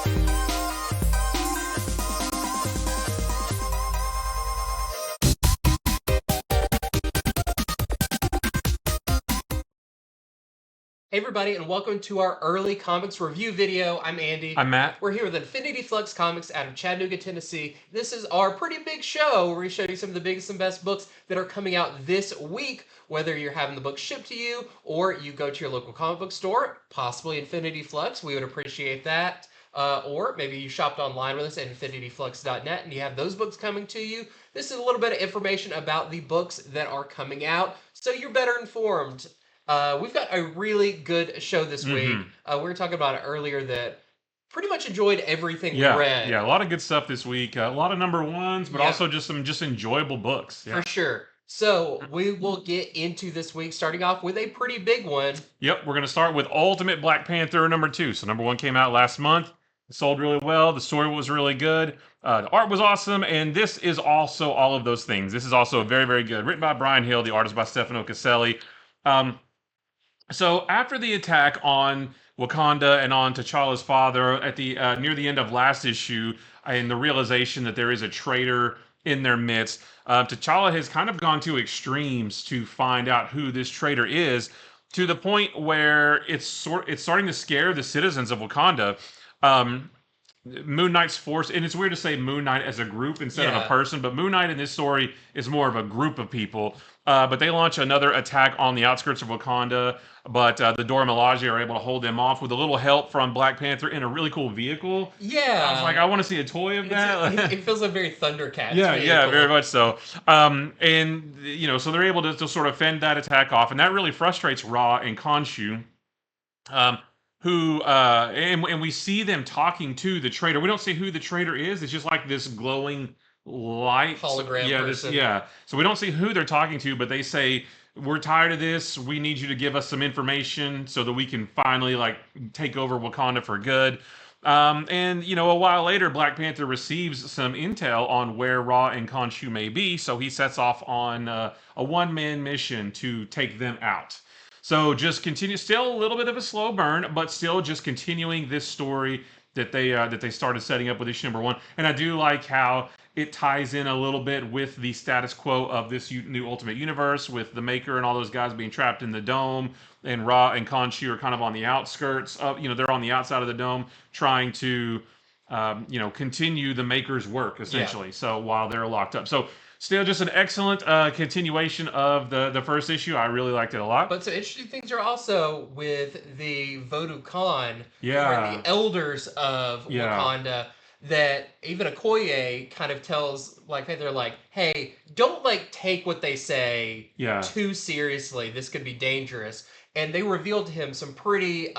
Hey everybody, and welcome to our early comics review video. I'm Andy. I'm Matt. We're here with Infinity Flux Comics out of Chattanooga, Tennessee. This is our pretty big show where we show you some of the biggest and best books that are coming out this week, whether you're having the book shipped to you or you go to your local comic book store, possibly Infinity Flux. We would appreciate that. Or maybe you shopped online with us at infinityflux.net and you have those books coming to you. This is a little bit of information about the books that are coming out, so you're better informed. We've got a really good show this week. We were talking about it earlier that pretty much enjoyed everything we read. Yeah, a lot of good stuff this week. A lot of number ones, but also just some enjoyable books. For sure. So we will get into this week, starting off with a pretty big one. Yep, we're going to start with Ultimate Black Panther number 2. So number 1 came out last month. It sold really well. The story was really good. The art was awesome. And this is also all of those things. This is also very, very good. Written by Brian Hill. The art is by Stefano Caselli. So after the attack on Wakanda and on T'Challa's father at the near the end of last issue, and the realization that there is a traitor in their midst, T'Challa has kind of gone to extremes to find out who this traitor is, to the point where it's starting to scare the citizens of Wakanda. Moon Knight's force, and it's weird to say Moon Knight as a group instead of a person, but Moon Knight in this story is more of a group of people. But they launch another attack on the outskirts of Wakanda, but the Dora Milaje are able to hold them off with a little help from Black Panther in a really cool vehicle. Yeah. I was like, I want to see a toy of that. It feels like very Thundercats. Yeah, very much so. And, so they're able to sort of fend that attack off, and that really frustrates Ra and Khonshu. And we see them talking to the traitor. We don't see who the traitor is. It's just like this glowing light hologram person. So we don't see who they're talking to, but they say, we're tired of this. We need you to give us some information so that we can finally take over Wakanda for good. And a while later, Black Panther receives some intel on where Ra and Khonshu may be, so he sets off on a one-man mission to take them out. So just continue, still a little bit of a slow burn, but still just continuing this story that they started setting up with issue number 1. And I do like how it ties in a little bit with the status quo of this new Ultimate Universe, with the Maker and all those guys being trapped in the dome, and Ra and Khonshu are kind of on the outskirts of, they're on the outside of the dome trying to, continue the Maker's work essentially. So while they're locked up, so. Still just an excellent continuation of the first issue. I really liked it a lot. But some interesting things are also with the Vodou Khan, or the elders of Wakanda, that even Okoye kind of tells they're like, hey, don't take what they say too seriously. This could be dangerous. And they revealed to him some pretty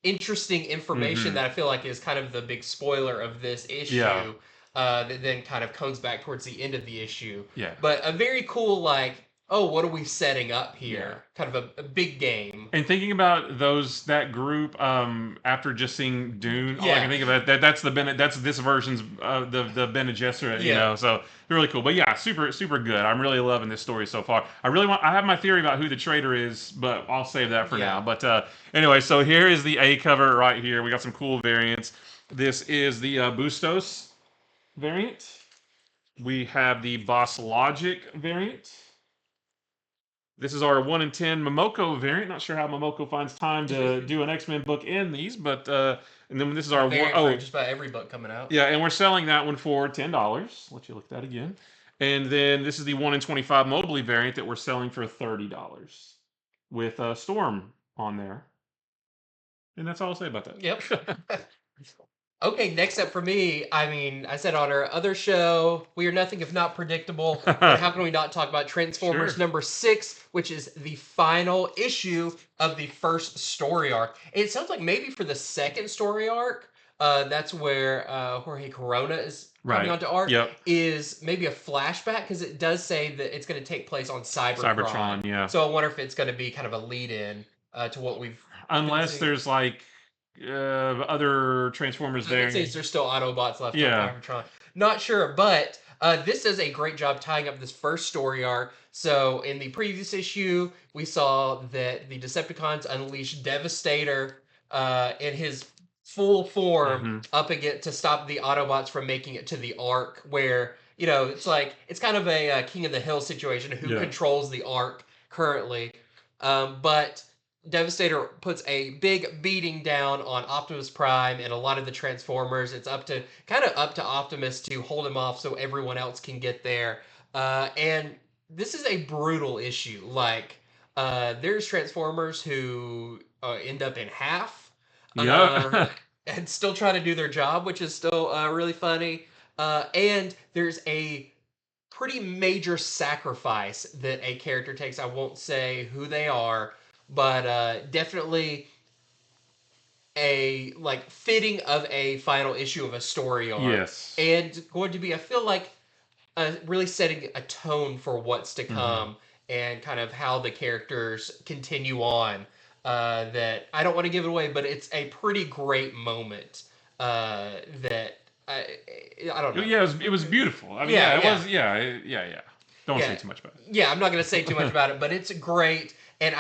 interesting information that I feel like is kind of the big spoiler of this issue. That then kind of comes back towards the end of the issue. But a very cool, what are we setting up here? Kind of a big game. And thinking about that group, after just seeing Dune, all I can think about that's this version's the Bene Gesserit, so really cool. But super, super good. I'm really loving this story so far. I have my theory about who the traitor is, but I'll save that for now. But anyway, so here is the A cover right here. We got some cool variants. This is the Bustos variant. We have the Boss Logic variant. This is our 1 in 10 Momoko variant. Not sure how Momoko finds time to do an X-Men book in these, but and then this is our just about every book coming out. Yeah, and we're selling that one for $10. Let you look at that again. And then this is the 1 in 25 Mobley variant that we're selling for $30 with Storm on there. And that's all I'll say about that. Yep. Okay, next up for me, I said on our other show, we are nothing if not predictable. But how can we not talk about Transfomers number 6, which is the final issue of the first story arc. It sounds like maybe for the second story arc, that's where Jorge Corona is coming onto art, is maybe a flashback, because it does say that it's going to take place on Cybertron. So I wonder if it's going to be kind of a lead-in to what we've... Unless there's other Transformers there. I'd say there's still Autobots left on Cybertron. Not sure, but this does a great job tying up this first story arc. So in the previous issue, we saw that the Decepticons unleashed Devastator in his full form up again to stop the Autobots from making it to the Ark, where it's kind of a King of the Hill situation. Who controls the Ark currently? But Devastator puts a big beating down on Optimus Prime and a lot of the Transformers. It's up to Optimus to hold him off so everyone else can get there. And this is a brutal issue. Like, there's Transformers who end up in half. And still trying to do their job, which is still really funny. And there's a pretty major sacrifice that a character takes. I won't say who they are, but definitely a fitting of a final issue of a story arc. Yes. And going to be, I feel like, really setting a tone for what's to come and kind of how the characters continue on. That I don't want to give it away, but it's a pretty great moment. That I don't know. Yeah, it was beautiful. I mean, was. Yeah. Don't say too much about it. Yeah, I'm not going to say too much about it, but it's great, and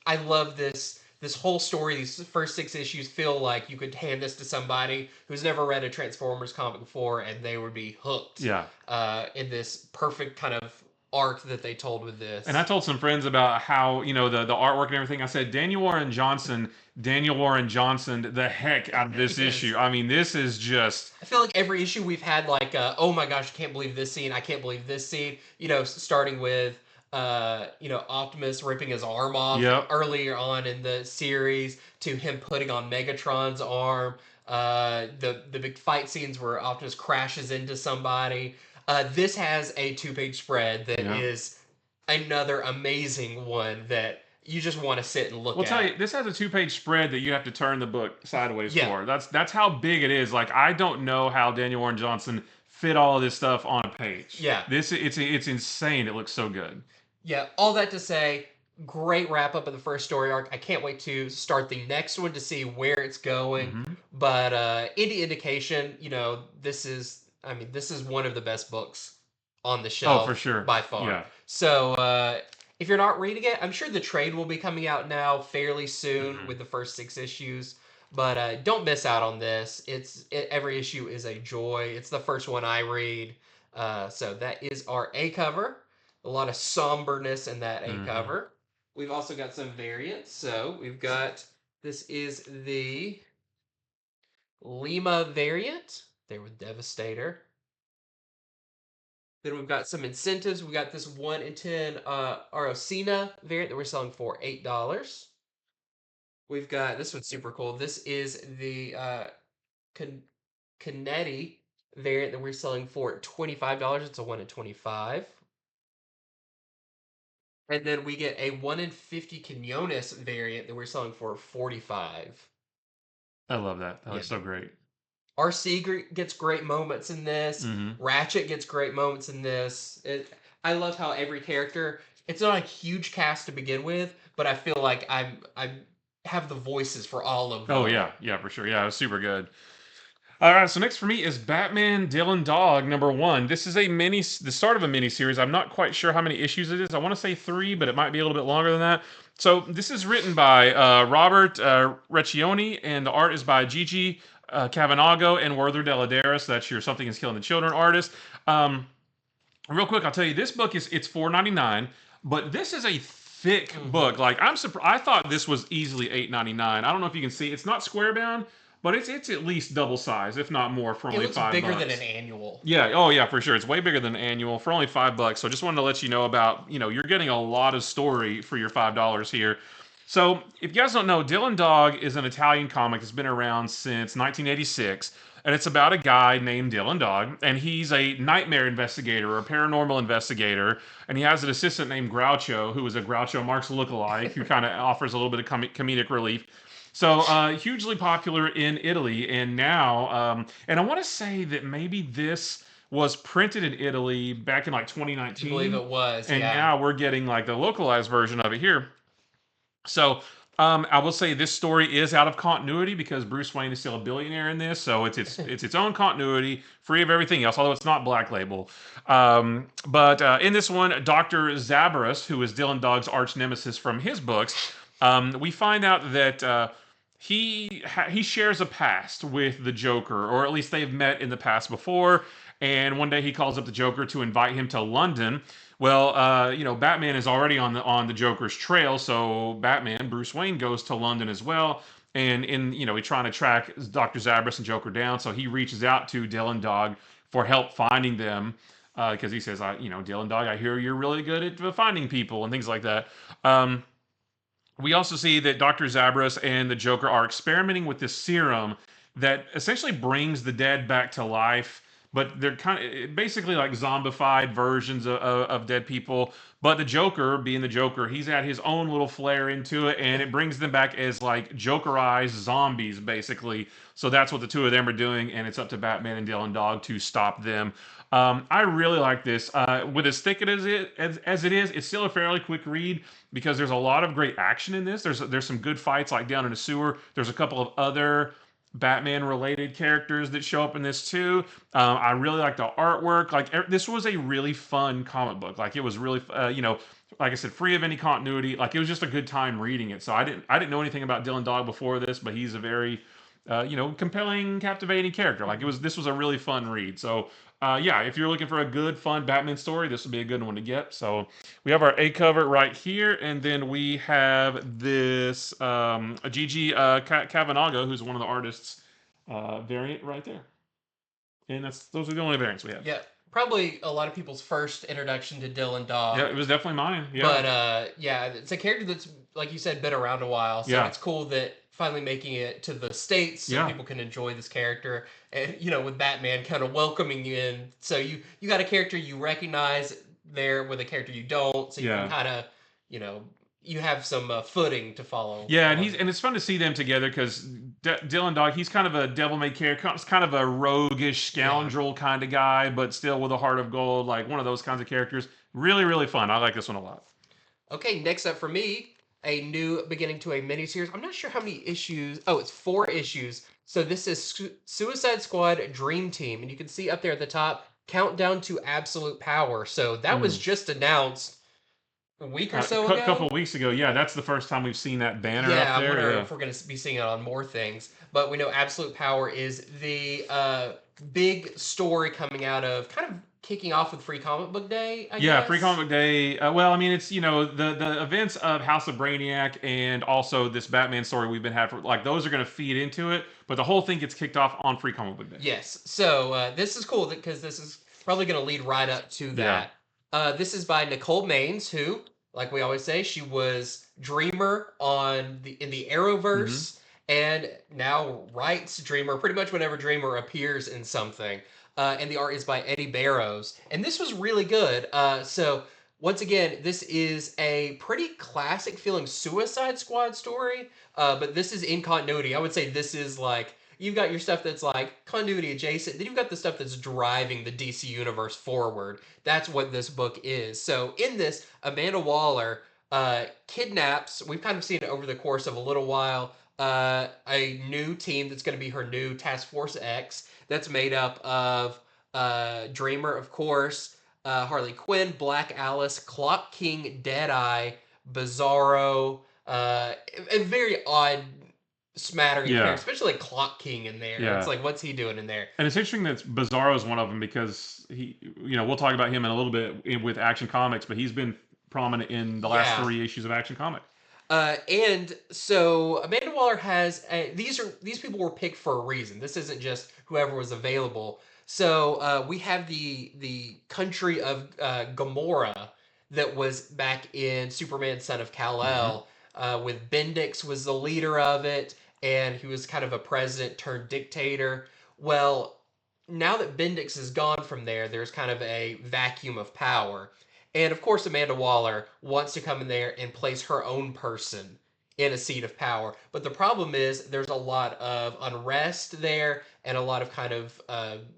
I love this whole story. These first 6 issues feel like you could hand this to somebody who's never read a Transformers comic before, and they would be hooked. Yeah. In this perfect kind of arc that they told with this. And I told some friends about how, the artwork and everything. I said, Daniel Warren Johnson the heck out of this issue. I mean, this is just... I feel like every issue we've had, oh my gosh, I can't believe this scene, I can't believe this scene. Starting with, Optimus ripping his arm off earlier on in the series, to him putting on Megatron's arm, the big fight scenes where Optimus crashes into somebody. This has a 2-page spread that is another amazing one that you just want to sit and look at. Well, tell you, this has a 2-page spread that you have to turn the book sideways for. That's how big it is. Like, I don't know how Daniel Warren Johnson fit all of this stuff on a page. Yeah. It's insane. It looks so good. Yeah, all that to say, great wrap up of the first story arc. I can't wait to start the next one to see where it's going. But any indication, this is one of the best books on the shelf. Oh, for sure. By far. Yeah. So if you're not reading it, I'm sure the trade will be coming out now fairly soon with the first 6 issues. But don't miss out on this. Every issue is a joy. It's the first one I read. So that is our A cover. A lot of somberness in that A cover. We've also got some variants. So we've got, this is the Lima variant. There with Devastator. Then we've got some incentives. We've got this 1 in 10 Arocena variant that we're selling for $8. We've got, this one's super cool. This is the Canetti variant that we're selling for $25. It's a 1 in 25. And then we get a 1 in 50 Quinones variant that we're selling for $45. I love that. That was so great. RC gets great moments in this. Ratchet gets great moments in this. I love how every character, it's not a huge cast to begin with, but I feel like I have the voices for all of them. Oh, yeah, for sure. Yeah, it was super good. All right, so next for me is Batman Dylan Dog #1. This is the start of a mini series. I'm not quite sure how many issues it is. I want to say 3, but it might be a little bit longer than that. So this is written by Robert Recchioni, and the art is by Gigi Cavanago and Werther Deladeris. That's your Something is Killing the Children artist. Real quick, I'll tell you, this book it's $4.99, but this is a thick book. Like, I thought this was easily $8.99. I don't know if you can see. It's not square bound, but it's at least double size, if not more, for only $5. It looks bigger than an annual. Yeah. Oh, yeah, for sure. It's way bigger than an annual for only $5. So I just wanted to let you know about, you're getting a lot of story for your $5 here. So if you guys don't know, Dylan Dog is an Italian comic that's been around since 1986. And it's about a guy named Dylan Dog, and he's a nightmare investigator, or a paranormal investigator, and he has an assistant named Groucho, who is a Groucho Marx lookalike, who kind of offers a little bit of comedic relief. So hugely popular in Italy, and now, and I want to say that maybe this was printed in Italy back in 2019. I believe it was, and now we're getting the localized version of it here. So I will say this story is out of continuity because Bruce Wayne is still a billionaire in this, so it's its own continuity, free of everything else, although it's not Black Label. But in this one, Dr. Zabarus, who is Dylan Dog's arch nemesis from his books, we find out that he shares a past with the Joker, or at least they've met in the past before. And one day he calls up the Joker to invite him to London. Well, Batman is already on the Joker's trail, so Batman, Bruce Wayne, goes to London as well. And he's trying to track Dr. Zabras and Joker down, so he reaches out to Dylan Dog for help finding them, because he says, Dylan Dog, I hear you're really good at finding people and things like that. We also see that Dr. Zabras and the Joker are experimenting with this serum that essentially brings the dead back to life, but they're kind of basically like zombified versions of dead people. But the Joker, being the Joker, he's had his own little flair into it, and it brings them back as like Jokerized zombies, basically. So that's what the two of them are doing, and it's up to Batman and Dylan Dog to stop them. I really like this. With as thick as it is, it's still a fairly quick read because there's a lot of great action in this. There's some good fights like down in the sewer. There's a couple of other Batman related characters that show up in this too. I really like the artwork. Like this was a really fun comic book. Like it was really like I said, free of any continuity. Like it was just a good time reading it. So I didn't know anything about Dylan Dog before this, but he's a very compelling, captivating character. Like this was a really fun read. So yeah, if you're looking for a good, fun Batman story, this would be a good one to get. So we have our A cover right here, and then we have this Gigi Cavanago, who's one of the artists, variant right there. And those are the only variants we have. Yeah, probably a lot of people's first introduction to Dylan Dog. Yeah, it was definitely mine. Yeah. But yeah, it's a character that's, like you said, been around a while. So it's cool that finally making it to the States so people can enjoy this character. And, with Batman kind of welcoming you in. So you got a character you recognize there with a character you don't. So you can kind of, you have some footing to follow. Yeah, and it's fun to see them together because Dylan Dog, he's kind of a devil-may-care character, kind of a roguish scoundrel kind of guy, but still with a heart of gold, like one of those kinds of characters. Really, really fun. I like this one a lot. Okay, next up for me, a new beginning to a miniseries. I'm not sure how many issues. Oh, it's 4 issues. So this is Suicide Squad Dream Team, and you can see up there at the top, Countdown to Absolute Power. So that was just announced a week or so ago? A couple of weeks ago. Yeah, that's the first time we've seen that banner up there. I wonder if we're going to be seeing it on more things. But we know Absolute Power is the big story coming out of kind of kicking off with Free Comic Book Day, I guess. Free Comic Book Day. Well, I mean, it's, the events of House of Brainiac and also this Batman story we've been having, like, those are going to feed into it. But the whole thing gets kicked off on Free Comic Book Day. Yes. So this is cool because this is probably going to lead right up to that. Yeah. This is by Nicole Maines, who, like we always say, she was Dreamer in the Arrowverse, and now writes Dreamer pretty much whenever Dreamer appears in something. And the art is by Eddie Barrows, and this was really good. So once again, this is a pretty classic feeling Suicide Squad story, but this is in continuity. I would say this is like, you've got your stuff that's like continuity adjacent, then you've got the stuff that's driving the DC universe forward. That's what this book is. So in this, Amanda Waller kidnaps, we've kind of seen it over the course of a little while, a new team that's going to be her new Task Force X that's made up of Dreamer, of course, Harley Quinn, Black Alice, Clock King, Deadeye, Bizarro, a very odd smattering there, especially like Clock King in there. It's like, what's he doing in there? And it's interesting that Bizarro is one of them because he, we'll talk about him in a little bit with Action Comics, but he's been prominent in the last 3 issues of Action Comics. And so Amanda Waller has these people were picked for a reason. This isn't just whoever was available. So we have the country of Gamora that was back in Superman Son of Kal-El, with Bendix was the leader of it, and he was kind of a president turned dictator. Well, now that Bendix is gone from there, there's kind of a vacuum of power. And of course, Amanda Waller wants to come in there and place her own person in a seat of power. But the problem is there's a lot of unrest there and a lot of kind of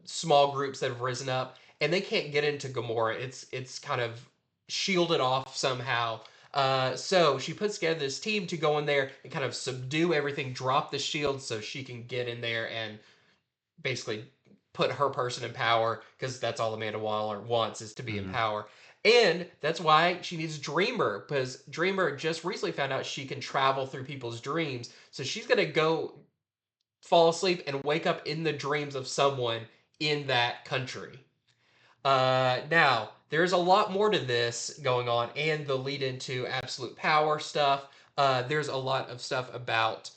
small groups that have risen up, and they can't get into Gamora. It's kind of shielded off somehow. So she puts together this team to go in there and kind of subdue everything, drop the shield so she can get in there and basically put her person in power, because that's all Amanda Waller wants, is to be in power. And that's why she needs Dreamer, because Dreamer just recently found out she can travel through people's dreams. So she's gonna go fall asleep and wake up in the dreams of someone in that country. Now, there's a lot more to this going on, and the lead into absolute power stuff. There's a lot of stuff about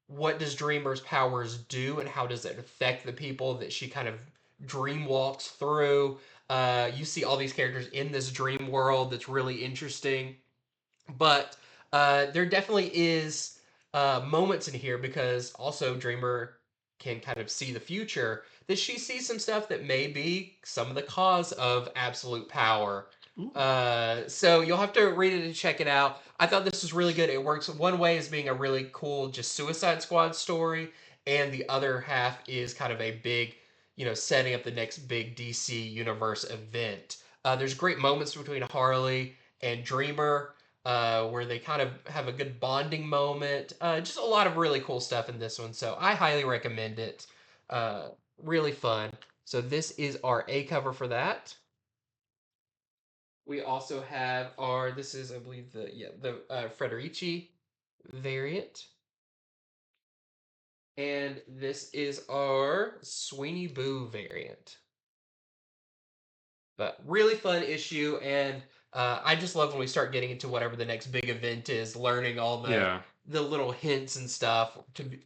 what does Dreamer's powers do, and how does it affect the people that she kind of dream walks through. You see all these characters in this dream world that's really interesting. But there definitely is moments in here because also Dreamer can kind of see the future that she sees some stuff that may be some of the cause of absolute power. So you'll have to read it and check it out. I thought this was really good. It works one way as being a really cool just Suicide Squad story, and the other half is kind of a big, setting up the next big DC universe event. There's great moments between Harley and Dreamer where they kind of have a good bonding moment. Just a lot of really cool stuff in this one. So I highly recommend it. Uh, really fun. So this is our A cover for that. We also have this is, I believe, the Frederici variant. And this is our Sweeney Boo variant. But really fun issue, and I just love when we start getting into whatever the next big event is, learning all the little hints and stuff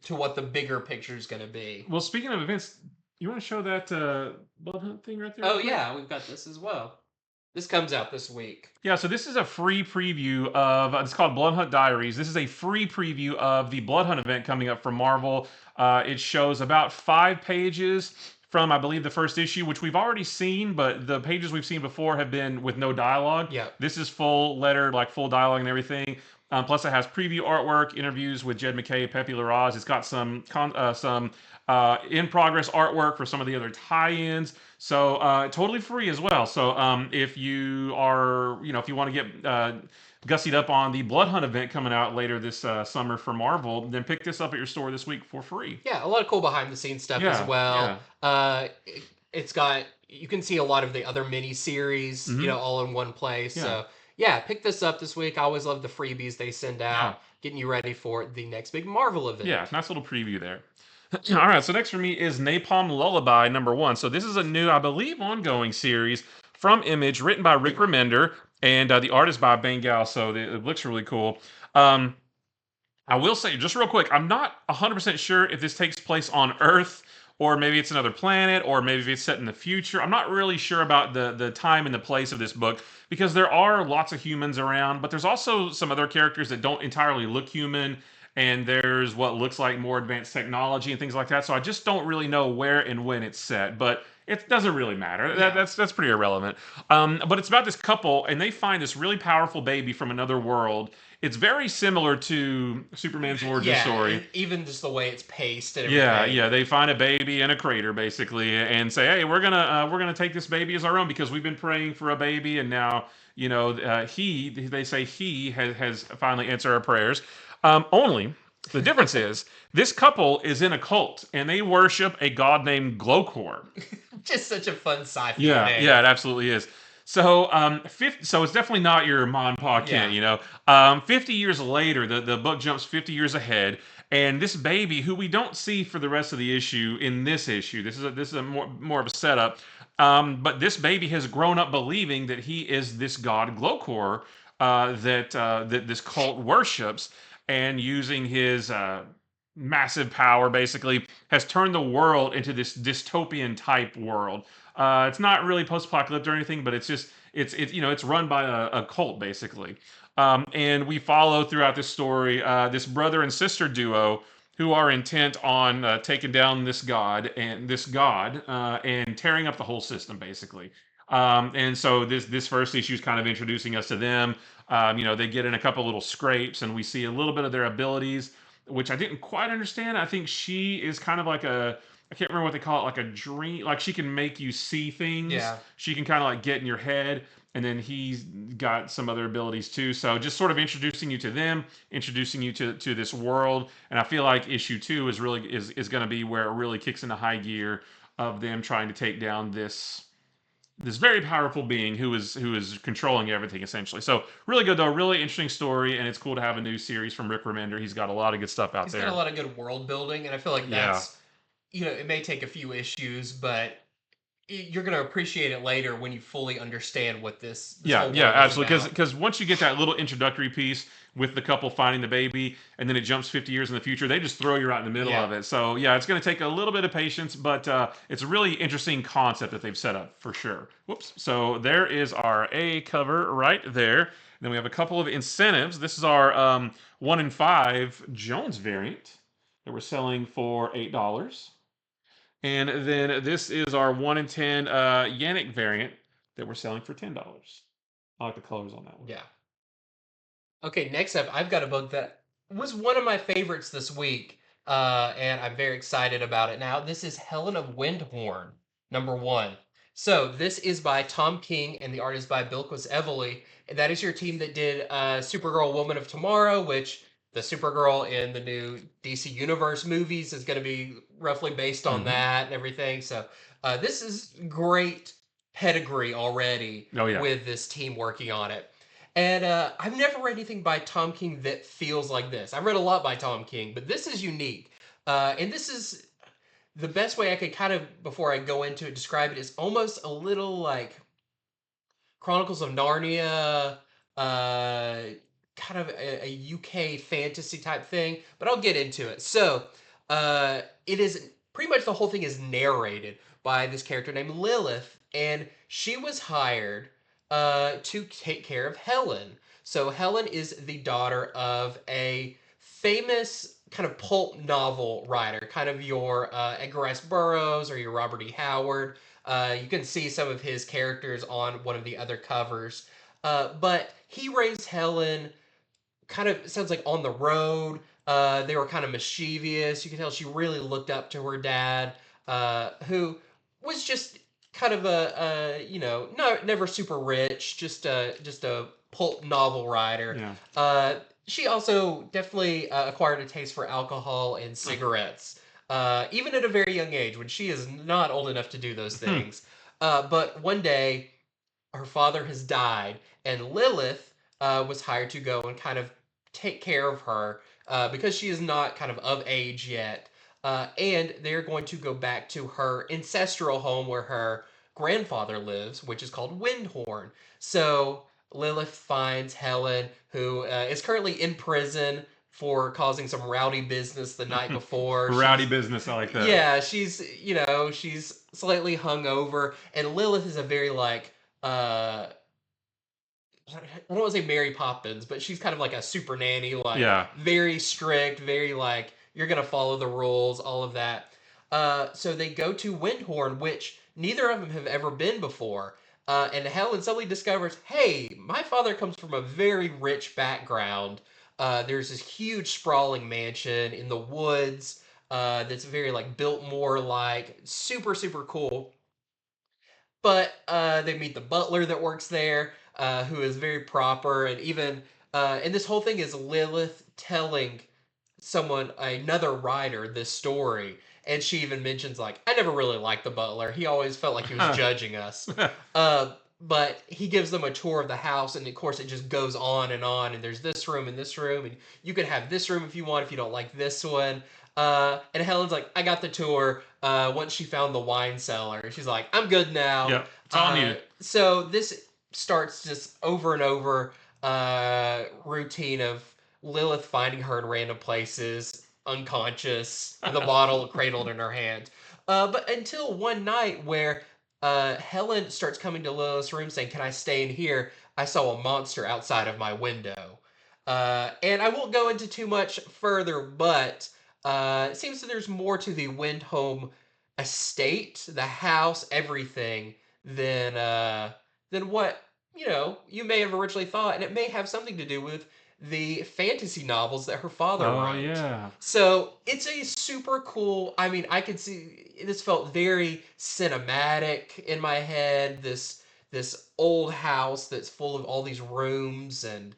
to what the bigger picture is going to be. Well, speaking of events, you want to show that Blood Hunt thing right there? Oh yeah, we've got this as well. This comes out this week. Yeah, so this is a free preview of, it's called Blood Hunt Diaries. This is a free preview of the Blood Hunt event coming up from Marvel. It shows about 5 pages from, I believe, the first issue, which we've already seen, but the pages we've seen before have been with no dialogue. Yeah. This is full lettered, like full dialogue and everything. Plus, it has preview artwork, interviews with Jed MacKay, Pepe Larraz. It's got some in progress artwork for some of the other tie-ins. So totally free as well. So if you are, if you want to get gussied up on the Blood Hunt event coming out later this summer for Marvel, then pick this up at your store this week for free. Yeah, a lot of cool behind the scenes stuff as well. Yeah. It's got, you can see a lot of the other mini series, all in one place. Yeah. So yeah, pick this up this week. I always love the freebies they send out, getting you ready for the next big Marvel event. Yeah, nice little preview there. All right, so next for me is Napalm Lullaby #1. So this is a new, I believe, ongoing series from Image, written by Rick Remender, and the art is by Bengal, so it looks really cool. I will say, just real quick, I'm not 100% sure if this takes place on Earth, or maybe it's another planet, or maybe it's set in the future. I'm not really sure about the time and the place of this book, because there are lots of humans around, but there's also some other characters that don't entirely look human, and there's what looks like more advanced technology and things like that. So I just don't really know where and when it's set, but it doesn't really matter. Yeah. That's pretty irrelevant. But it's about this couple, and they find this really powerful baby from another world. It's very similar to Superman's origin story. Even just the way it's paced and everything. Yeah. They find a baby in a crater, basically, and say, "Hey, we're gonna take this baby as our own because we've been praying for a baby, and now they say he has finally answered our prayers." Only the difference is this couple is in a cult and they worship a god named Glowcore. Just such a fun sci-fi name. Yeah, it absolutely is. So, so it's definitely not your Ma and Pa Kent, 50 years later, the book jumps 50 years ahead, and this baby, who we don't see for the rest of the issue in this issue, this is a more of a setup, but this baby has grown up believing that he is this god Glowcore that this cult worships, and using his massive power, basically, has turned the world into this dystopian type world. It's not really post-apocalyptic or anything, but it's run by a cult, basically. And we follow throughout this story this brother and sister duo who are intent on taking down this god and tearing up the whole system, basically. And so this first issue is kind of introducing us to them. They get in a couple little scrapes, and we see a little bit of their abilities, which I didn't quite understand. I think she is kind of like I can't remember what they call it, like a dream. Like she can make you see things. Yeah. She can kind of like get in your head, and then he's got some other abilities too. So just sort of introducing you to them, introducing you to this world, and I feel like issue 2 is going to be where it really kicks into high gear of them trying to take down this this very powerful being who is controlling everything essentially. So really good though, really interesting story, and it's cool to have a new series from Rick Remender. He's got a lot of good stuff out He's there. got a lot of good world building, and I feel like that's it may take a few issues, but you're going to appreciate it later when you fully understand what this whole world absolutely. is about. Because once you get that little introductory piece with the couple finding the baby, and then it jumps 50 years in the future, they just throw you right in the middle of it. So yeah, it's going to take a little bit of patience, but it's a really interesting concept that they've set up for sure. Whoops. So there is our A cover right there. Then we have a couple of incentives. This is our 1 in 5 Jones variant that we're selling for $8. And then this is our 1 in 10 Yannick variant that we're selling for $10. I like the colors on that one. Yeah. Okay, next up, I've got a book that was one of my favorites this week, and I'm very excited about it now. This is Helen of Wyndhorn, #1. So this is by Tom King, and the art is by Bilquis Evely. And that is your team that did Supergirl Woman of Tomorrow, which the Supergirl in the new DC Universe movies is going to be roughly based on that and everything. So this is great pedigree already with this team working on it. And I've never read anything by Tom King that feels like this. I've read a lot by Tom King, but this is unique. And this is the best way I could kind of, before I go into it, describe it is almost a little like Chronicles of Narnia, kind of a UK fantasy type thing, but I'll get into it. So, it is pretty much the whole thing is narrated by this character named Lilith, and she was hired to take care of Helen. So, Helen is the daughter of a famous kind of pulp novel writer, kind of your Edgar Rice Burroughs or your Robert E. Howard. You can see some of his characters on one of the other covers. But he raised Helen kind of, sounds like on the road. They were kind of mischievous. You can tell she really looked up to her dad, who was just kind of never super rich, just a pulp novel writer. She also definitely acquired a taste for alcohol and cigarettes. Even at a very young age, when she is not old enough to do those things. But one day, her father has died, and Lilith was hired to go and kind of take care of her because she is not kind of age yet. And they're going to go back to her ancestral home where her grandfather lives, which is called Wyndhorn. So Lilith finds Helen, who is currently in prison for causing some rowdy business the night before. Rowdy business, I like that. Yeah, she's slightly hungover, and Lilith is a very like I don't want to say Mary Poppins, but she's kind of like a super nanny, like very strict, very like you're gonna follow the rules, all of that. So they go to Wyndhorn, which neither of them have ever been before. And Helen suddenly discovers, hey, my father comes from a very rich background. There's this huge sprawling mansion in the woods that's very like Biltmore like, super super cool. But they meet the butler that works there, who is very proper, and even and this whole thing is Lilith telling someone, another writer, this story, and she even mentions like, I never really liked the butler. He always felt like he was judging us. But he gives them a tour of the house, and of course it just goes on, and there's this room and this room, and you can have this room if you want, if you don't like this one. And Helen's like, I got the tour. Once she found the wine cellar, she's like, I'm good now. Yep, it's on you. So this starts just over and over routine of Lilith finding her in random places, unconscious, with a bottle cradled in her hand. But until one night where Helen starts coming to Lilith's room saying, can I stay in here? I saw a monster outside of my window. And I won't go into too much further, but it seems that there's more to the Wyndhome estate, the house, everything, than what, you may have originally thought. And it may have something to do with the fantasy novels that her father wrote. Oh, yeah. So it's a super cool, I mean, I could see, this felt very cinematic in my head, this old house that's full of all these rooms and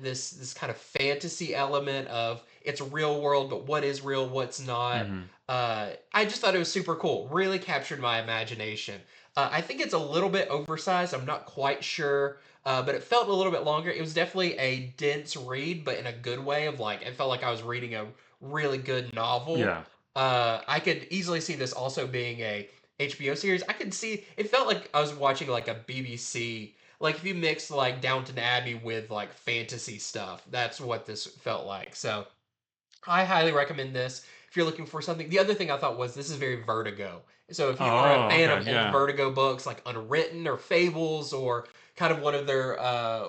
this kind of fantasy element of it's real world, but what is real, what's not. I just thought it was super cool. Really captured my imagination. I think it's a little bit oversized. I'm not quite sure, but it felt a little bit longer. It was definitely a dense read, but in a good way. Of like, it felt like I was reading a really good novel. Yeah. I could easily see this also being a HBO series. I could see it felt like I was watching like a BBC. Like if you mix like Downton Abbey with like fantasy stuff, that's what this felt like. So I highly recommend this if you're looking for something. The other thing I thought was this is very Vertigo. So if you are a fan of old Vertigo books like Unwritten or Fables or kind of one of their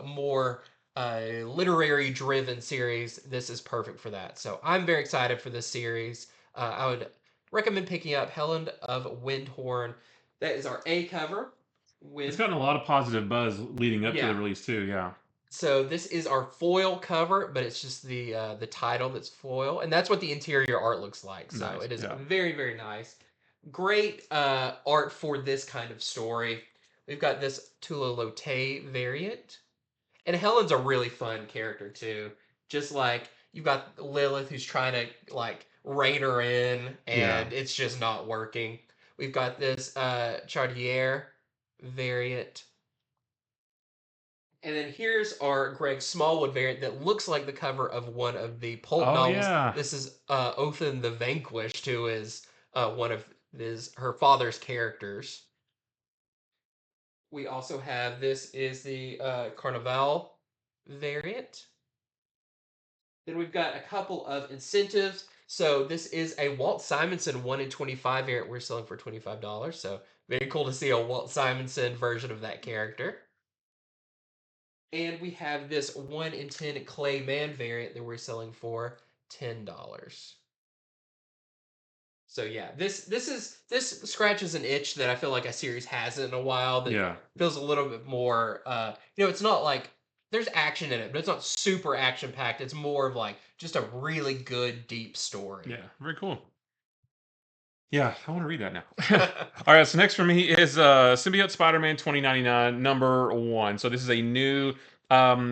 more literary driven series, this is perfect for that. So I'm very excited for this series. I would recommend picking up Helen of Wyndhorn. That is our A cover. It's gotten a lot of positive buzz leading up to the release too. Yeah. So this is our foil cover, but it's just the title that's foil, and that's what the interior art looks like. So nice. It is very, very nice. Great art for this kind of story. We've got this Tula Lote variant, and Helen's a really fun character too. Just like you've got Lilith who's trying to like rein her in, and it's just not working. We've got this Chardier variant. And then here's our Greg Smallwood variant that looks like the cover of one of the pulp novels. Yeah. This is Othin the Vanquished, who is one of her father's characters. We also have, this is the Carnival variant. Then we've got a couple of incentives. So this is a Walt Simonson 1 in 25 variant we're selling for $25. So very cool to see a Walt Simonson version of that character. And we have this 1 in 10 Clay Man variant that we're selling for $10. So yeah, this scratches an itch that I feel like a series hasn't in a while. That feels a little bit more. It's not like there's action in it, but it's not super action packed. It's more of like just a really good deep story. Yeah, very cool. Yeah, I want to read that now. All right, so next for me is Symbiote Spider-Man 2099 #1. So this is a new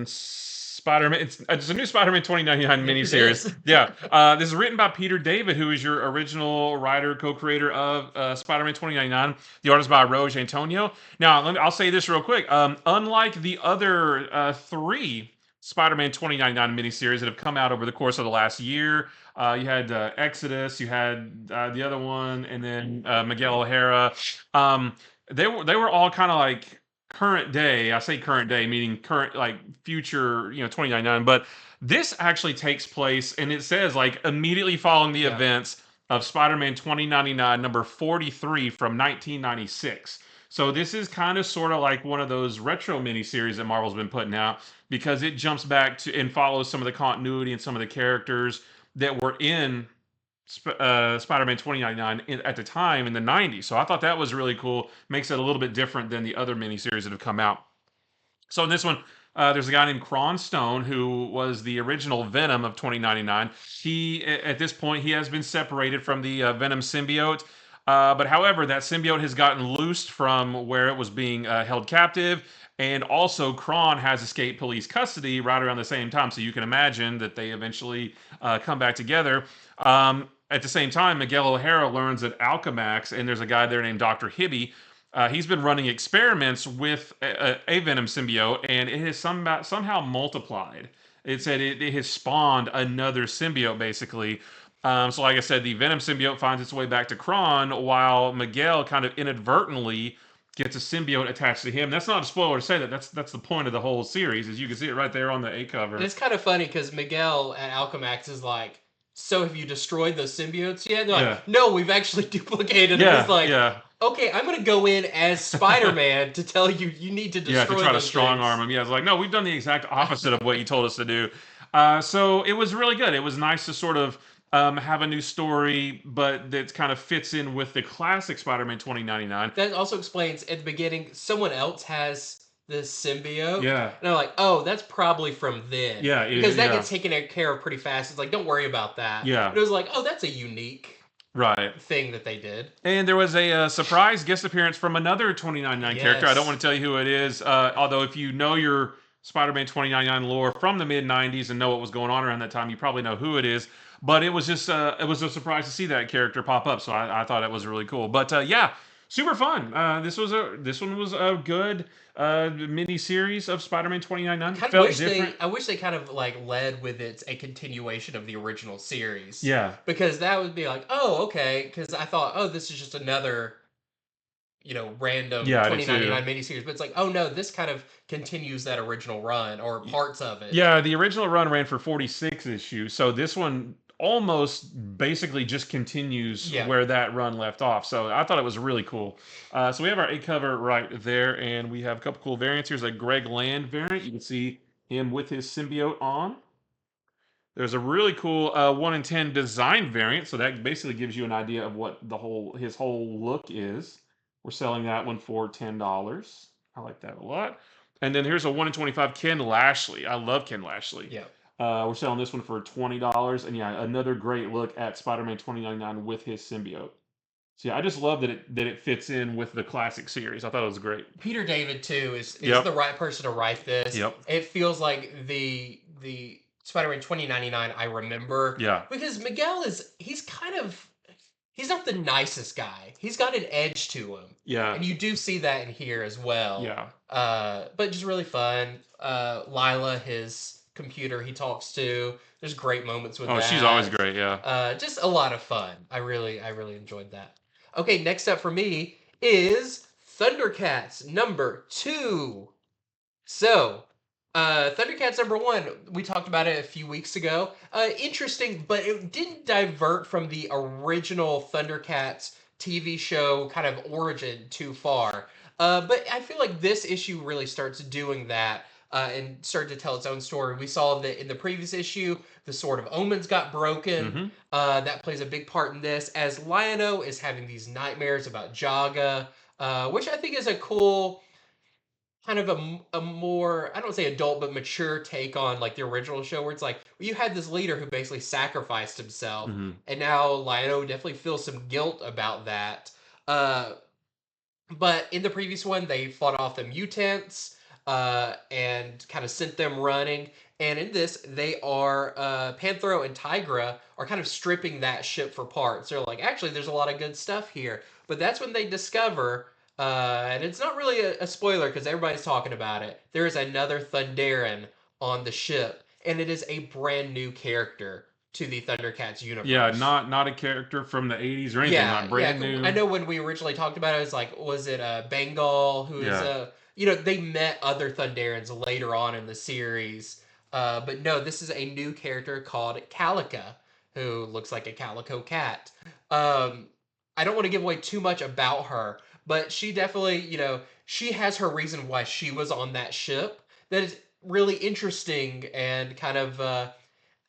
Spider-Man. It's a new Spider-Man 2099 miniseries. This is written by Peter David, who is your original writer, co-creator of Spider-Man 2099. The art is by Roge Antonio. Now, I'll say this real quick. Unlike the other 3 Spider-Man 2099 miniseries that have come out over the course of the last year, you had Exodus, you had the other one, and then Miguel O'Hara. They were all kind of like current day. I say current day, meaning current, like future, 2099. But this actually takes place, and it says like immediately following the events of Spider-Man 2099 number 43 from 1996. So this is kind of sort of like one of those retro miniseries that Marvel's been putting out, because it jumps back to and follows some of the continuity and some of the characters that were in Spider-Man 2099 at the time in the 90s. So I thought that was really cool. Makes it a little bit different than the other miniseries that have come out. So in this one, there's a guy named Cron Stone who was the original Venom of 2099. He, at this point, he has been separated from the Venom symbiote. But however, that symbiote has gotten loosed from where it was being held captive. And also, Cron has escaped police custody right around the same time. So you can imagine that they eventually come back together. At the same time, Miguel O'Hara learns that Alchemax, and there's a guy there named Dr. Hibby, he's been running experiments with a Venom symbiote, and it has somehow multiplied. It said it has spawned another symbiote, basically. So like I said, the Venom symbiote finds its way back to Cron, while Miguel kind of inadvertently gets a symbiote attached to him. That's not a spoiler to say that. That's the point of the whole series, as you can see it right there on the A cover. And it's kind of funny because Miguel at Alchemax is like, so have you destroyed those symbiotes yet? And they're like, no, we've actually duplicated them. He's like, okay, I'm going to go in as Spider-Man to tell you need to destroy them. To try to strong-arm him. Yeah, it's like, no, we've done the exact opposite of what you told us to do. So it was really good. It was nice to sort of have a new story, but that kind of fits in with the classic Spider-Man 2099. That also explains at the beginning, someone else has this symbiote. Yeah. And I'm like, oh, that's probably from then. Yeah. Because that gets taken care of pretty fast. It's like, don't worry about that. Yeah. But it was like, oh, that's a unique thing that they did. And there was a surprise guest appearance from another 2099 character. I don't want to tell you who it is, although if you know your Spider-Man 2099 lore from the mid 90s and know what was going on around that time, you probably know who it is. But it was just it was a surprise to see that character pop up, so I thought it was really cool. But yeah, super fun. This one was a good mini series of Spider-Man 2099. Kind of Felt wish different. I wish they kind of like led with it's a continuation of the original series. Yeah. Because that would be like, oh, okay. Because I thought, oh, this is just another, random Yeah, I did too. 2099 miniseries. But it's like, oh no, this kind of continues that original run or parts of it. Yeah, the original run ran for 46 issues, so this one almost basically just continues Yeah. where that run left off. So I thought it was really cool. So we have our A cover right there, and we have a couple cool variants. Here's a Greg Land variant. You can see him with his symbiote on. There's a really cool 1 in 10 design variant, so that basically gives you an idea of what his whole look is. We're selling that one for $10. I like that a lot. And then here's a 1 in 25 Ken Lashley. I love Ken Lashley. Yeah. We're selling this one for $20. And yeah, another great look at Spider-Man 2099 with his symbiote. So yeah, I just love that it fits in with the classic series. I thought it was great. Peter David too is Yep. the right person to write this. Yep. It feels like the Spider-Man 2099 I remember. Yeah. Because Miguel he's not the nicest guy. He's got an edge to him. Yeah. And you do see that in here as well. Yeah. But just really fun. Lila, his computer he talks to. There's great moments with that. Oh, she's always great, yeah. Just a lot of fun. I really enjoyed that. Okay, next up for me is Thundercats number 2. So, Thundercats number 1, we talked about it a few weeks ago. Interesting, but it didn't divert from the original Thundercats TV show kind of origin too far. But I feel like this issue really starts doing that. And started to tell its own story. We saw that in the previous issue, the Sword of Omens got broken. That plays a big part in this, as Lion-O is having these nightmares about Jaga, which I think is a cool kind of a more, I don't say adult, but mature take on like the original show, where it's like, you had this leader who basically sacrificed himself, and now Lion-O definitely feels some guilt about that. But in the previous one, they fought off the mutants and kind of sent them running. And in this, they are Panther and Tigra are kind of stripping that ship for parts. They're like, actually, there's a lot of good stuff here. But that's when they discover, and it's not really a spoiler because everybody's talking about it. There is another Thunderan on the ship, and it is a brand new character to the Thundercats universe. Yeah, not a character from the 80s or anything. Not brand new. I know when we originally talked about it, it was like, was it Bengal, who is they met other Thunderans later on in the series. But no, this is a new character called Calica, who looks like a calico cat. I don't want to give away too much about her, but she definitely, she has her reason why she was on that ship that is really interesting and kind of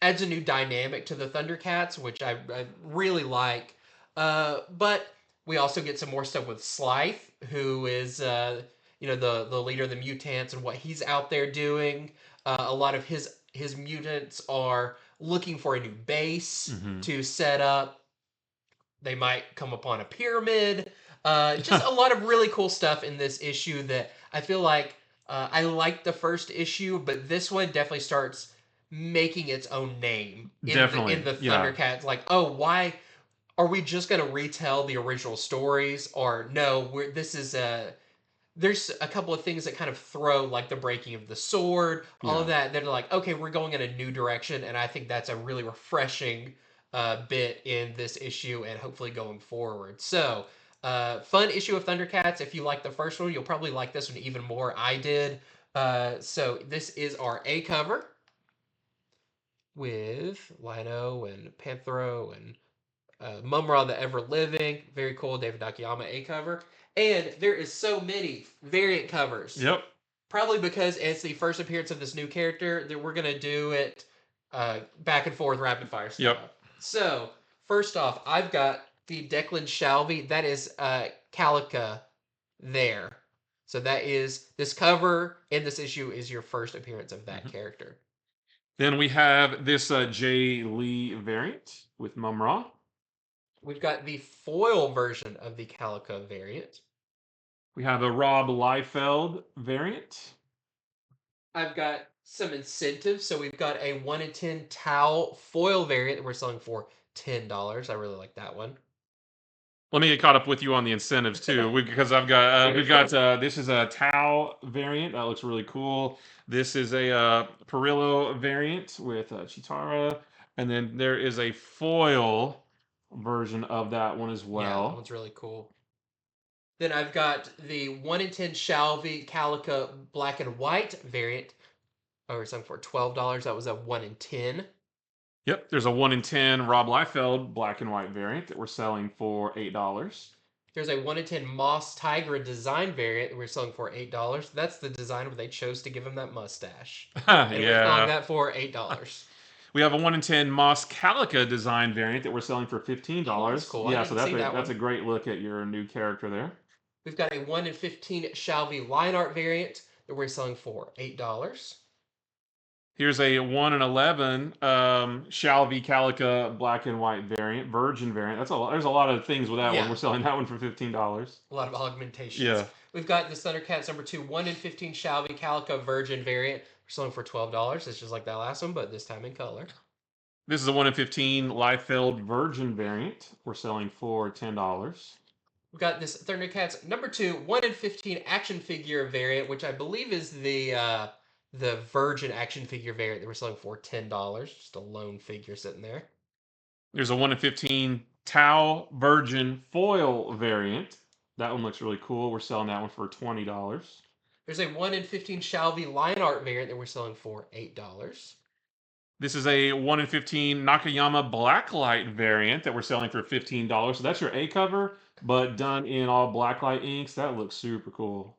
adds a new dynamic to the Thundercats, which I really like. But we also get some more stuff with Slythe, who is the leader of the mutants and what he's out there doing. A lot of his mutants are looking for a new base to set up. They might come upon a pyramid. Just a lot of really cool stuff in this issue that I feel like I liked the first issue, but this one definitely starts making its own name in the Thundercats. Yeah. Like, oh, why are we just going to retell the original stories? Or no, there's a couple of things that kind of throw, like the breaking of the sword, all of that. They're like, okay, we're going in a new direction, and I think that's a really refreshing bit in this issue, and hopefully going forward. So, fun issue of Thundercats. If you like the first one, you'll probably like this one even more. I did. So this is our A cover with Lion-O and Panthro and Mumra the Ever Living. Very cool David Nakayama A cover. And there is so many variant covers. Yep. Probably because it's the first appearance of this new character that we're going to do it back and forth rapid fire stuff. Yep. So, first off, I've got the Declan Shalvey. That is Calica there. So that is, this cover in this issue is your first appearance of that character. Then we have this Jay Lee variant with Mumra. We've got the foil version of the Calica variant. We have a Rob Liefeld variant. I've got some incentives. So we've got a 1 in 10 Tau foil variant that we're selling for $10. I really like that one. Let me get caught up with you on the incentives too, because we've got this is a Tau variant that looks really cool. This is a Perillo variant with Chitara, and then there is a foil version of that one as well. Yeah, that one's really cool. Then I've got the 1 in 10 Shalvey Calica black and white variant. Oh, we're selling for $12. That was a 1 in 10. Yep, there's a 1 in 10 Rob Liefeld black and white variant that we're selling for $8. There's a 1 in 10 Moss Tigra design variant that we're selling for $8. That's the design where they chose to give him that mustache. And we're selling that for $8. We have a 1 in 10 Moss Calica design variant that we're selling for $15. Oh, that's cool. Yeah, so that's a great look at your new character there. We've got a 1 in 15 Shalvey line art variant that we're selling for $8. Here's a 1 in 11 Shalvey Calica black and white variant, virgin variant. There's a lot of things with that one. We're selling that one for $15. A lot of augmentations. Yeah. We've got the Thundercats number 2, 1 in 15 Shalvey Calica virgin variant. We're selling for $12. It's just like that last one, but this time in color. This is a 1 in 15 Liefeld virgin variant. We're selling for $10. We've got this Thundercats number 2, 1 in 15 action figure variant, which I believe is the virgin action figure variant that we're selling for $10. Just a lone figure sitting there. There's a 1 in 15 Tau virgin foil variant. That one looks really cool. We're selling that one for $20. There's a 1 in 15 Shalvey line art variant that we're selling for $8. This is a 1 in 15 Nakayama Blacklight variant that we're selling for $15. So that's your A cover, but done in all Blacklight inks. That looks super cool.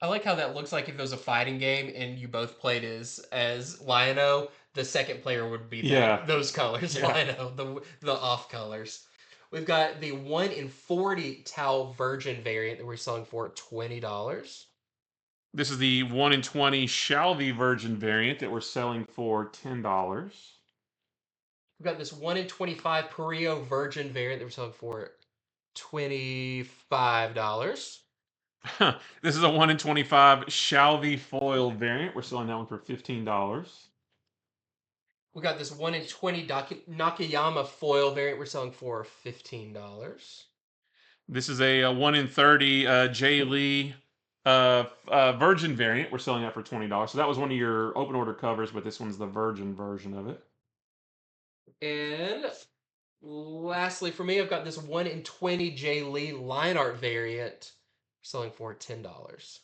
I like how that looks like if it was a fighting game and you both played as Lion-O, the second player would be those colors, Lion-O, the off colors. We've got the 1 in 40 Tau Virgin variant that we're selling for $20. This is the 1 in 20 Shalvey Virgin variant that we're selling for $10. We've got this 1 in 25 Perillo Virgin variant that we're selling for $25. This is a 1 in 25 Shalvey foil variant. We're selling that one for $15. We got this 1 in 20 Nakayama foil variant we're selling for $15. This is a 1 in 30 Jay Lee virgin variant. We're selling that for $20. So that was one of your open order covers, but this one's the virgin version of it. And lastly for me, I've got this 1 in 20 Jay Lee line art variant selling for $10.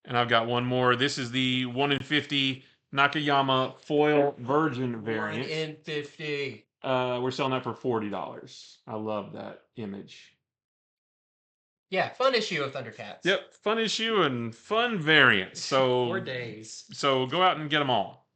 And I've got one more. This is the 1 in 50 Nakayama foil virgin variant. 1 in 50. We're selling that for $40. I love that image. Yeah, fun issue of Thundercats. Yep, fun issue and fun variants. So 4 days. So go out and get them all.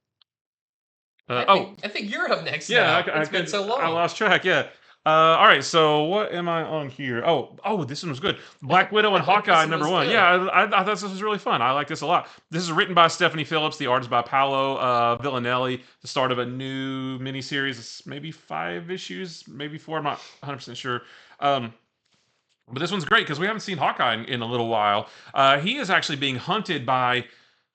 I think you're up next. Yeah, it's been so long. I lost track. Yeah. All right. So what am I on here? Oh, this one was good. Black Widow and Hawkeye number 1. Good. Yeah, I thought this was really fun. I like this a lot. This is written by Stephanie Phillips. The art is by Paolo Villanelli. The start of a new miniseries. Maybe 5 issues, maybe 4. I'm not 100% sure. But this one's great because we haven't seen Hawkeye in a little while. He is actually being hunted by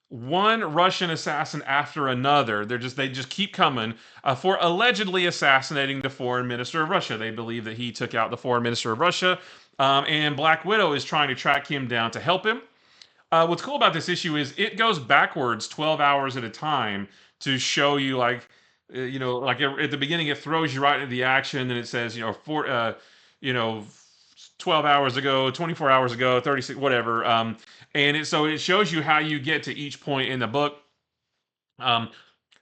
one Russian assassin after another. They just keep coming for allegedly assassinating the foreign minister of Russia. They believe that he took out the foreign minister of Russia, and Black Widow is trying to track him down to help him. What's cool about this issue is it goes backwards 12 hours at a time to show you like at the beginning it throws you right into the action, and it says 12 hours ago, 24 hours ago, 36, whatever. And so it shows you how you get to each point in the book.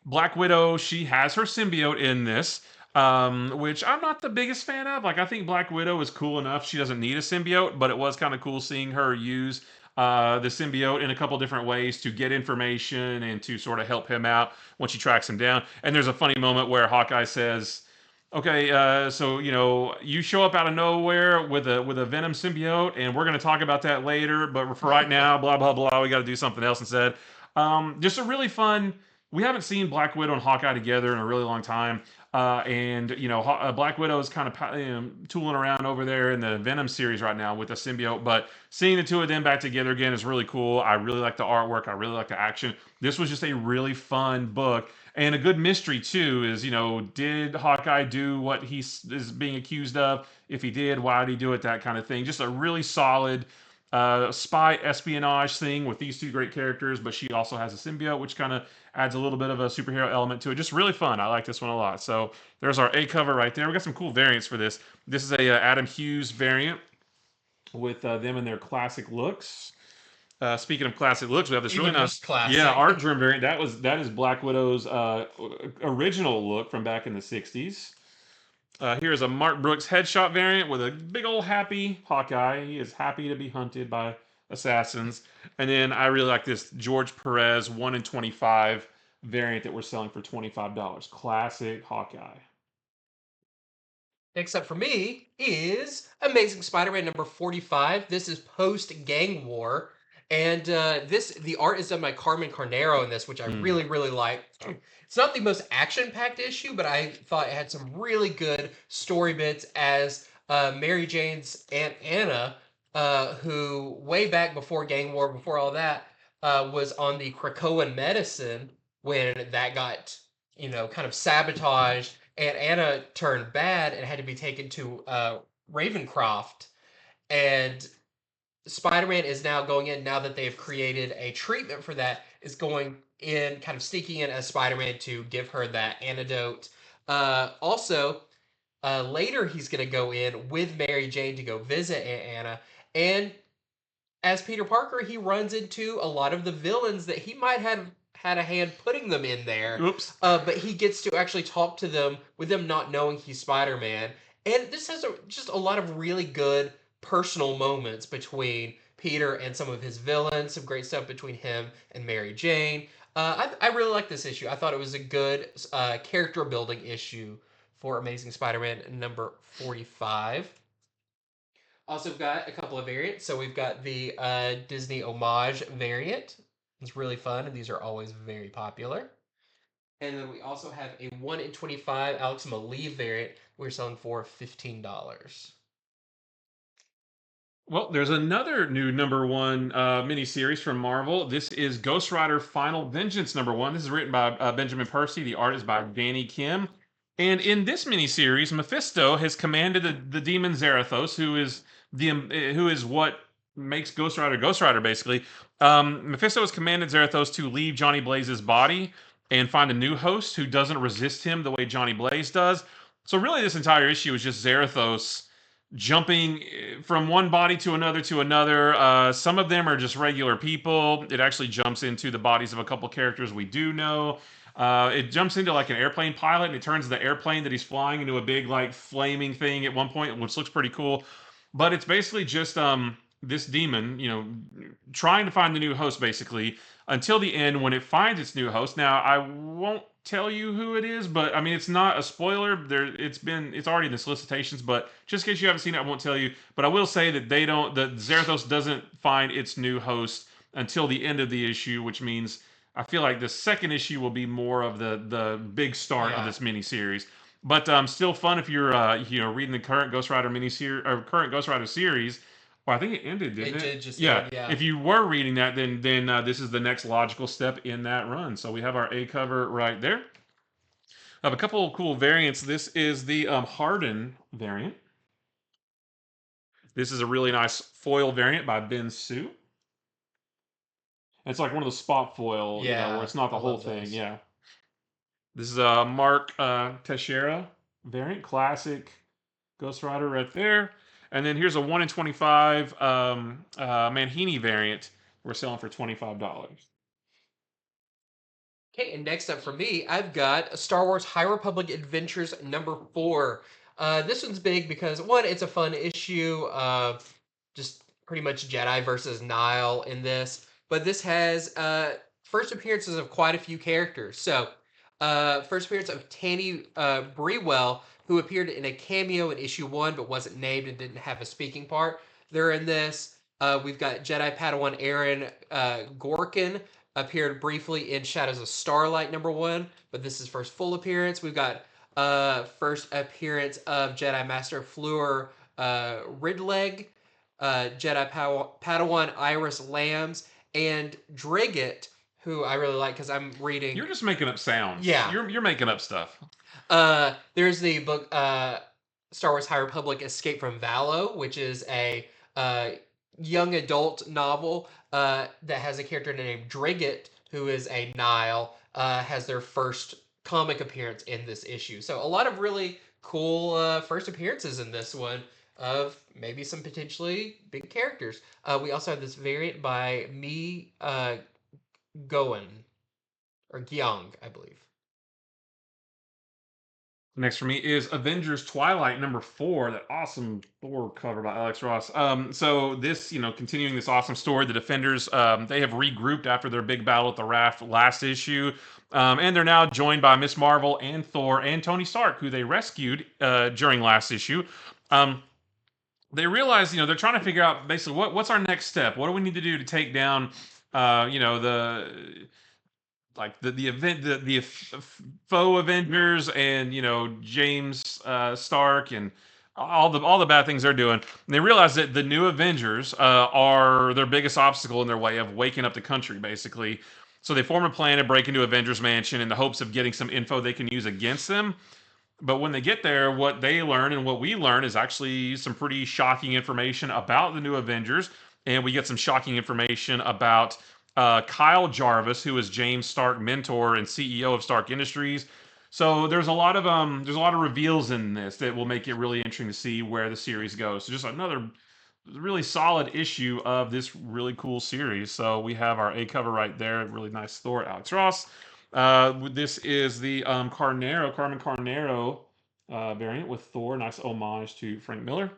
Black Widow, she has her symbiote in this, which I'm not the biggest fan of. Like, I think Black Widow is cool enough. She doesn't need a symbiote, but it was kind of cool seeing her use the symbiote in a couple different ways to get information and to sort of help him out when she tracks him down. And there's a funny moment where Hawkeye says, okay, so you show up out of nowhere with a Venom symbiote, and we're going to talk about that later. But for right now, blah blah blah, we got to do something else instead. Just a really fun. We haven't seen Black Widow and Hawkeye together in a really long time. And Black Widow is kind of tooling around over there in the Venom series right now with the symbiote. But seeing the two of them back together again is really cool. I really like the artwork. I really like the action. This was just a really fun book and a good mystery too. Is did Hawkeye do what he is being accused of? If he did, why did he do it? That kind of thing. Just a really solid spy espionage thing with these two great characters, but she also has a symbiote, which kind of adds a little bit of a superhero element to it. Just really fun. I like this one a lot. So there's our A cover right there. We got some cool variants for this. This is a Adam Hughes variant with them in their classic looks. Speaking of classic looks, we have this really nice, art drum variant. That is Black Widow's original look from back in the '60s. Here's a Mark Brooks headshot variant with a big old happy Hawkeye. He is happy to be hunted by assassins. And then I really like this George Perez 1 in 25 variant that we're selling for $25. Classic Hawkeye. Next up for me is Amazing Spider-Man number 45. This is post-Gang War. And the art is done by Carmen Carnero in this, which I really, really like. It's not the most action-packed issue, but I thought it had some really good story bits as Mary Jane's Aunt Anna, who way back before Gang War, before all that, was on the Krakoan medicine when that got, kind of sabotaged. And Anna turned bad and had to be taken to Ravencroft. And Spider-Man is now going in, now that they've created a treatment for that, is going in, kind of sneaking in as Spider-Man to give her that antidote. Also, later he's going to go in with Mary Jane to go visit Aunt Anna. And as Peter Parker, he runs into a lot of the villains that he might have had a hand putting them in there. Oops. But he gets to actually talk to them with them not knowing he's Spider-Man. And this has just a lot of really good personal moments between Peter and some of his villains. Some great stuff between him and Mary Jane. I really like this issue. I thought it was a good character building issue for Amazing Spider-Man number 45. Also got a couple of variants. So we've got the Disney homage variant. It's really fun, and these are always very popular. And then we also have a 1 in 25 Alex Maleev variant we're selling for $15. Well, there's another new number one miniseries from Marvel. This is Ghost Rider Final Vengeance number 1. This is written by Benjamin Percy. The art is by Danny Kim. And in this miniseries, Mephisto has commanded the demon Zarathos, who is what makes Ghost Rider, basically. Mephisto has commanded Zarathos to leave Johnny Blaze's body and find a new host who doesn't resist him the way Johnny Blaze does. So really, this entire issue is just Zarathos jumping from one body to another. Some of them are just regular people. It actually jumps into the bodies of a couple characters we do know. It jumps into like an airplane pilot, and it turns the airplane that he's flying into a big like flaming thing at one point, which looks pretty cool. But it's basically just this demon, trying to find the new host basically until the end when it finds its new host. Now I won't tell you who it is, but I mean it's not a spoiler. It's already in the solicitations, but just in case you haven't seen it, I won't tell you. But I will say that that Zarathos doesn't find its new host until the end of the issue, which means I feel like the second issue will be more of the big start of this miniseries. But still fun if you're reading the current Ghost Rider miniseries or current Ghost Rider series. Well, I think it ended, didn't it? It did just end, yeah. If you were reading that, then this is the next logical step in that run. So we have our A cover right there. I have a couple of cool variants. This is the Harden variant. This is a really nice foil variant by Ben Sue. It's like one of the spot foil, where it's not the whole thing. Those. Yeah. This is a Mark Teixeira variant, classic Ghost Rider right there. And then here's a 1 in 25 Manhini variant we're selling for $25. Okay, and next up for me, I've got Star Wars High Republic Adventures number 4. This one's big because, one, it's a fun issue. Just pretty much Jedi versus Nile in this. But this has first appearances of quite a few characters. So, first appearance of Tanny Brewell, who appeared in a cameo in issue 1 but wasn't named and didn't have a speaking part. They're in this. We've got Jedi Padawan Aaron Gorkin, appeared briefly in Shadows of Starlight number 1, but this is first full appearance. We've got first appearance of Jedi Master Fleur Ridleg, Padawan Iris Lambs, and Drigget, who I really like because I'm reading. You're just making up sounds. Yeah. You're making up stuff. There's the book Star Wars High Republic Escape from Valo, which is a young adult novel that has a character named Drigget, who is a Nile, has their first comic appearance in this issue. So a lot of really cool first appearances in this one of maybe some potentially big characters. We also have this variant by Mi Goen, or Gyong, I believe. Next for me is Avengers Twilight #4, that awesome Thor cover by Alex Ross. So this, continuing this awesome story, the Defenders, they have regrouped after their big battle at the Raft last issue, and they're now joined by Miss Marvel and Thor and Tony Stark, who they rescued during last issue. They realize, they're trying to figure out basically what's our next step. What do we need to do to take down, the faux Avengers and James Stark and all the bad things they're doing. And they realize that the new Avengers are their biggest obstacle in their way of waking up the country, basically. So they form a plan to break into Avengers Mansion in the hopes of getting some info they can use against them. But when they get there, what they learn and what we learn is actually some pretty shocking information about the new Avengers. And we get some shocking information about Kyle Jarvis, who is James Stark mentor and CEO of Stark Industries. So there's a lot of reveals in this that will make it really interesting to see where the series goes. So just another really solid issue of this really cool series. So we have our A cover right there, really nice Thor, Alex Ross. This is the Carmen Carnero variant with Thor, nice homage to Frank Miller.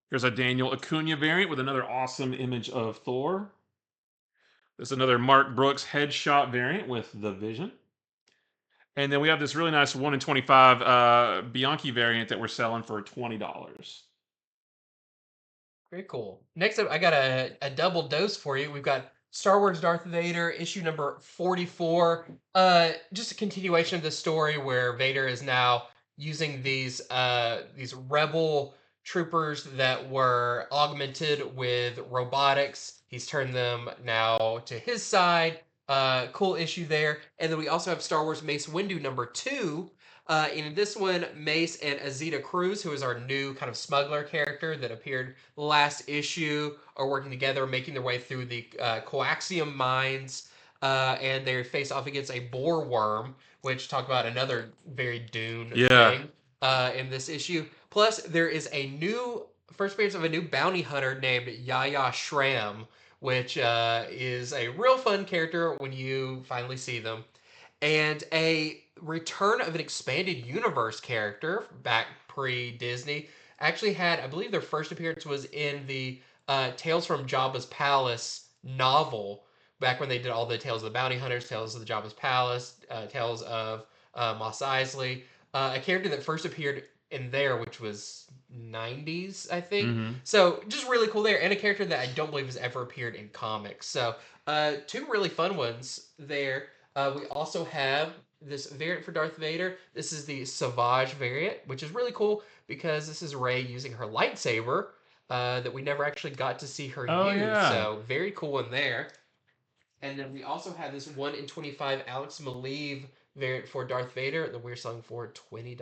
Here's a Daniel Acuna variant with another awesome image of Thor. There's another Mark Brooks headshot variant with the Vision. And then we have this really nice 1 in 25 Bianchi variant that we're selling for $20. Very cool. Next up, I got a double dose for you. We've got Star Wars Darth Vader, issue number 44. Just a continuation of the story where Vader is now using these rebel troopers that were augmented with robotics. He's turned them now to his side. Cool issue there. And then we also have Star Wars Mace Windu number 2. In this one, Mace and Azita Cruz, who is our new kind of smuggler character that appeared last issue, are working together, making their way through the coaxium mines, and they face off against a boar worm, which talk about another very Dune thing in this issue. Plus, there is a new first appearance of a new bounty hunter named Yaya Shram, which is a real fun character when you finally see them, and a return of an expanded universe character back pre-Disney. Actually had, I believe their first appearance was in the Tales from Jabba's Palace novel, back when they did all the Tales of the Bounty Hunters, Tales of the Jabba's Palace, Tales of Mos Eisley. A character that first appeared in there, which was 90s, I think. Mm-hmm. So just really cool there, and a character that I don't believe has ever appeared in comics. So two really fun ones there. We also have this variant for Darth Vader. This is the Savage variant, which is really cool because this is Rey using her lightsaber that we never actually got to see her use. Yeah. So very cool one there. And then we also have this 1 in 25 Alex Maleev variant for Darth Vader that we're selling for $20.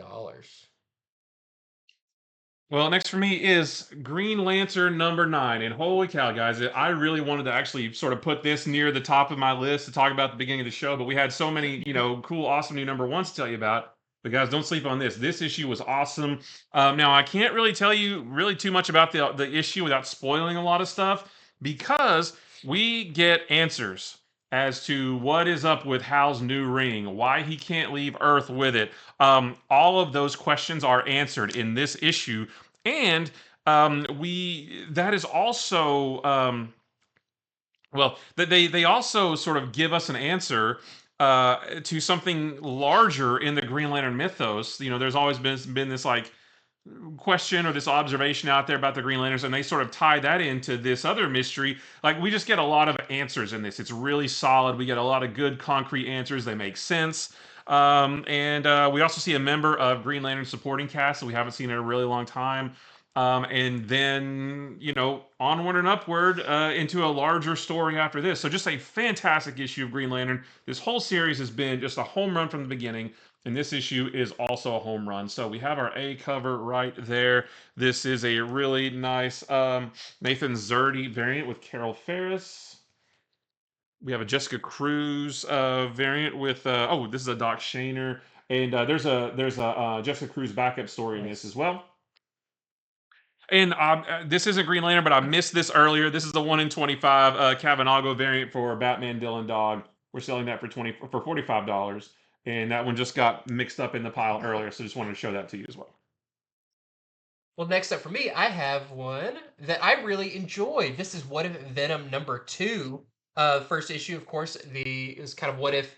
Well, next for me is Green Lantern #9. And holy cow, guys, I really wanted to actually sort of put this near the top of my list to talk about at the beginning of the show, but we had so many, cool, awesome new #1s to tell you about. But guys, don't sleep on this. This issue was awesome. Now, I can't really tell you really too much about the issue without spoiling a lot of stuff, because we get answers as to what is up with Hal's new ring, why he can't leave Earth with it. All of those questions are answered in this issue, and that is also they also sort of give us an answer to something larger in the Green Lantern mythos. There's always been this like question or this observation out there about the Green Lanterns, and they sort of tie that into this other mystery. Like, we just get a lot of answers in this. It's really solid. We get a lot of good concrete answers. They make sense. And we also see a member of Green Lantern supporting cast that we haven't seen in a really long time. And then, you know, onward and upward into a larger story after this. So just a fantastic issue of Green Lantern. This whole series has been just a home run from the beginning. And this issue is also a home run. So we have our A cover right there. This is a really nice Nathan Zerdy variant with Carol Ferris. We have a Jessica Cruz variant with this is a Doc Shaner, and there's a Jessica Cruz backup story in this as well. And this isn't Green Lantern, but I missed this earlier. This is the 1 in 25 Cavanago variant for Batman Dylan Dog. We're selling that for $45, and that one just got mixed up in the pile earlier. So just wanted to show that to you as well. Well, next up for me, I have one that I really enjoyed. This is What If Venom #2. First issue, of course, is kind of what if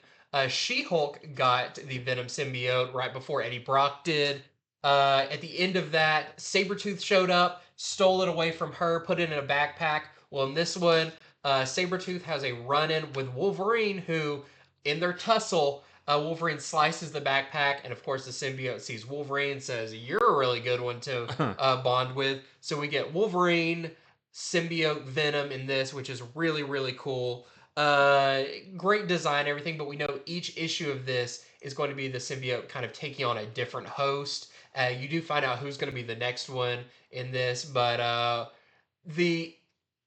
She-Hulk got the Venom symbiote right before Eddie Brock did. At the end of that, Sabretooth showed up, stole it away from her, put it in a backpack. Well, in this one, Sabretooth has a run-in with Wolverine, who, in their tussle, Wolverine slices the backpack, and of course the symbiote sees Wolverine and says, "You're a really good one to bond with." So we get Wolverine, symbiote, Venom in this, which is really, really cool. Great design, everything, but we know each issue of this is going to be the symbiote kind of taking on a different host. You do find out who's going to be the next one in this, but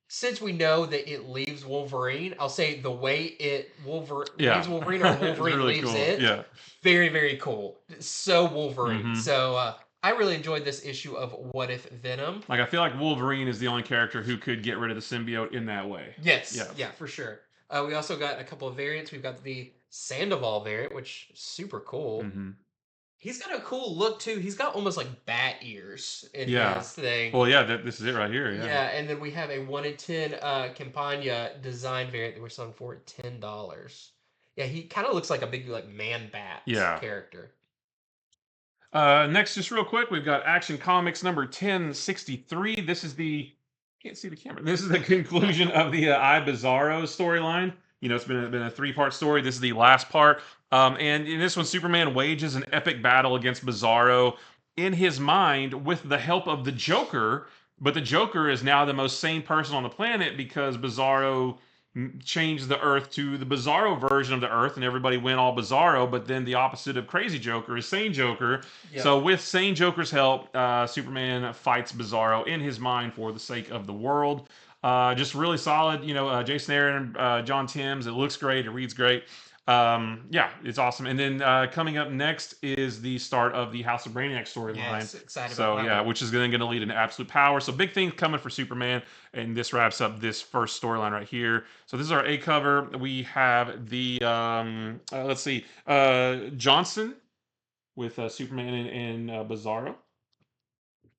since we know that it leaves Wolverine, I'll say the way it leaves Wolverine or Wolverine really leaves cool. it, very, very cool. So Wolverine. So I really enjoyed this issue of What If Venom. Like, I feel like Wolverine is the only character who could get rid of the symbiote in that way. Yes, yeah, for sure. We also got a couple of variants. We've got the Sandoval variant, which is super cool. He's got a cool look too. He's got almost like bat ears in his thing. Well, yeah, this is it right here. Yeah, and then we have a 1 in 10 Campagna design variant that we're selling for $10. Yeah, he kind of looks like a big like man bat character. Next, just real quick, we've got Action Comics number 1063. This is the can't see the camera. This is the conclusion of the I Bizarro storyline. You know, it's been a 3-part story. This is the last part. And in this one, Superman wages an epic battle against Bizarro in his mind with the help of the Joker. But the Joker is now the most sane person on the planet because Bizarro changed the Earth to the Bizarro version of the Earth, and everybody went all Bizarro. But then the opposite of Crazy Joker is Sane Joker. Yep. So with Sane Joker's help, Superman fights Bizarro in his mind for the sake of the world. Just really solid, you know, Jason Aaron, John Timms. It looks great. It reads great. Yeah, it's awesome. And then coming up next is the start of the House of Brainiac storyline. Yes, excited so about yeah, that. which is going to lead into absolute power. So big things coming for Superman, and this wraps up this first storyline right here. So this is our A cover. We have the let's see, Johnson with Superman and Bizarro.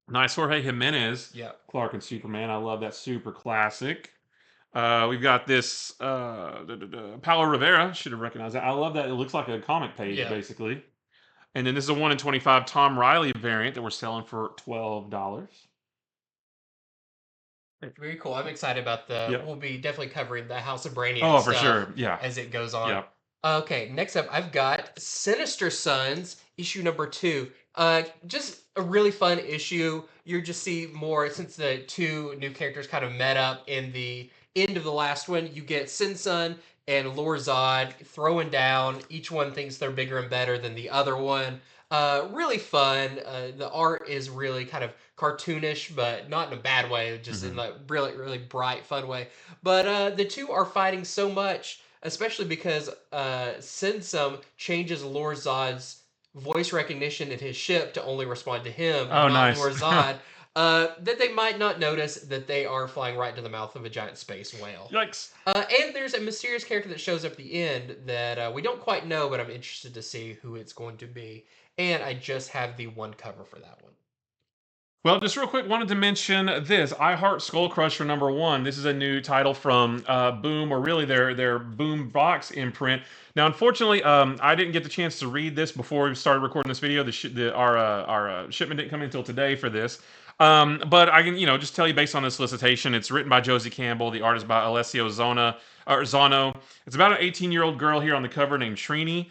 Nice Jorge Jimenez, Clark and Superman. I love that super classic. We've got this Paulo Rivera. Should have recognized that. I love that. It looks like a comic page, basically. And then this is a 1 in 25 Tom Riley variant that we're selling for $12. Very cool. I'm excited about we'll be definitely covering the House of Brainiac stuff for sure. Yeah. As it goes on. Okay, next up, I've got Sinister Sons, issue number 2. Just a really fun issue. You just see more, since the 2 new characters kind of met up in the end of the last one, you get Sin Sun and Lord Zod throwing down. Each one thinks they're bigger and better than the other one. Really fun. The art is really kind of cartoonish, but not in a bad way, just in a really, really bright, fun way. But the 2 are fighting so much, especially because Sin Sun changes Lord Zod's voice recognition in his ship to only respond to him, not Lord Zod. That they might not notice that they are flying right into the mouth of a giant space whale. Yikes. And there's a mysterious character that shows up at the end that we don't quite know, but I'm interested to see who it's going to be. And I just have the 1 cover for that one. Well, just real quick, wanted to mention this. I Heart Skull Crusher number 1. This is a new title from Boom, or really their Boom Box imprint. Now, unfortunately, I didn't get the chance to read this before we started recording this video. Our shipment didn't come in until today for this. But I can, just tell you based on this solicitation, it's written by Josie Campbell. The art is by Alessio Zano. It's about an 18-year-old girl here on the cover named Trini.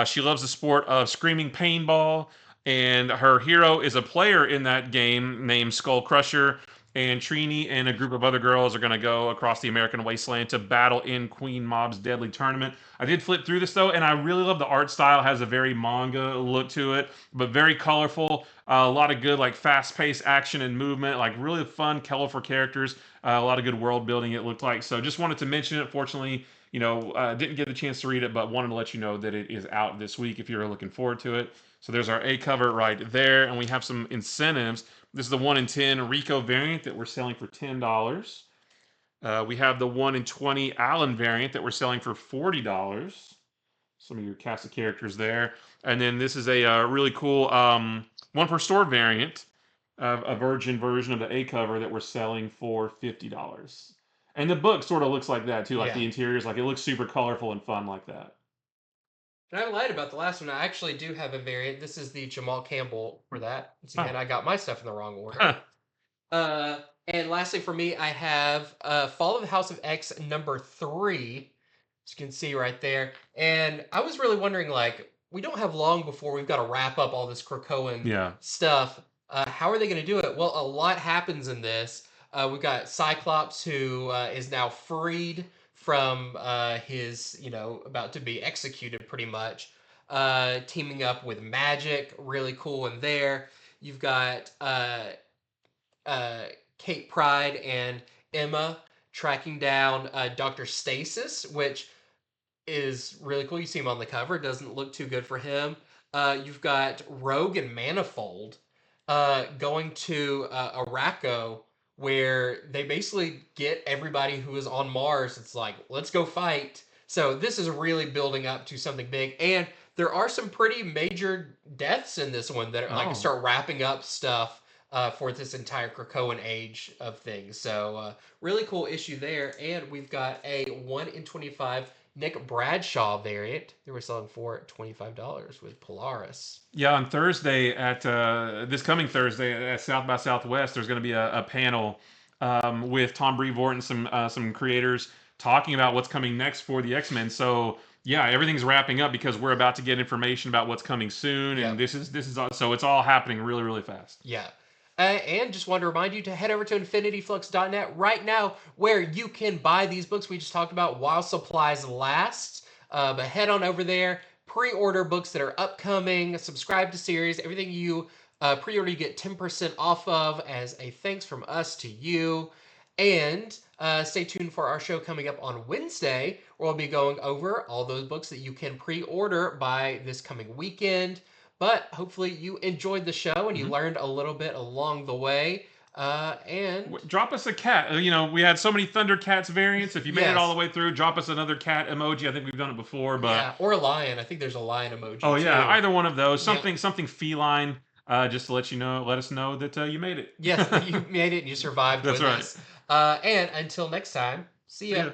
She loves the sport of screaming paintball, and her hero is a player in that game named Skull Crusher. And Trini and a group of other girls are going to go across the American wasteland to battle in Queen Mob's deadly tournament. I did flip through this though, and I really love the art style. It has a very manga look to it, but very colorful. A lot of good, like, fast-paced action and movement, like really fun, colorful characters. A lot of good world building, it looked like. So just wanted to mention it. Fortunately, didn't get the chance to read it, but wanted to let you know that it is out this week if you're looking forward to it. So there's our A cover right there, and we have some incentives. This is the 1 in 10 Rico variant that we're selling for $10. We have the 1 in 20 Allen variant that we're selling for $40. Some of your cast of characters there. And then this is a really cool one per store variant of a virgin version of the A cover that we're selling for $50. And the book sort of looks like that too, like the interiors, like it looks super colorful and fun like that. And I lied about the last one. I actually do have a variant. This is the Jamal Campbell for that. See, and I got my stuff in the wrong order. And lastly for me, I have Fall of the House of X number 3. As you can see right there. And I was really wondering, like, we don't have long before we've got to wrap up all this Krakoan stuff. How are they going to do it? Well, a lot happens in this. We've got Cyclops, who is now freed from his, about to be executed pretty much. Teaming up with Magic, really cool in there. You've got Kate Pryde and Emma tracking down Dr. Stasis, which is really cool. You see him on the cover. It doesn't look too good for him. You've got Rogue and Manifold going to Arakko, where they basically get everybody who is on Mars. It's like, let's go fight. So this is really building up to something big. And there are some pretty major deaths in this one that like start wrapping up stuff for this entire Krakoan age of things. So really cool issue there. And we've got a 1 in 25 Nick Bradshaw variant that we're selling for $25 with Polaris. Yeah, on Thursday this coming Thursday at South by Southwest, there's going to be a panel with Tom Brevoort and some creators talking about what's coming next for the X-Men. So yeah, everything's wrapping up because we're about to get information about what's coming soon, and this is so it's all happening really, really fast. Yeah. And just want to remind you to head over to infinityflux.net right now, where you can buy these books we just talked about while supplies last. But head on over there, pre-order books that are upcoming, subscribe to series, everything you pre-order you get 10% off of as a thanks from us to you. And stay tuned for our show coming up on Wednesday, where we'll be going over all those books that you can pre-order by this coming weekend. But hopefully you enjoyed the show and you learned a little bit along the way. And drop us a cat. We had so many Thundercats variants. If you made it all the way through, drop us another cat emoji. I think we've done it before, but or a lion. I think there's a lion emoji. Oh yeah, too. Either one of those. Something feline. Just to let us know that you made it. Yes, you made it and you survived. That's right. And until next time, see ya.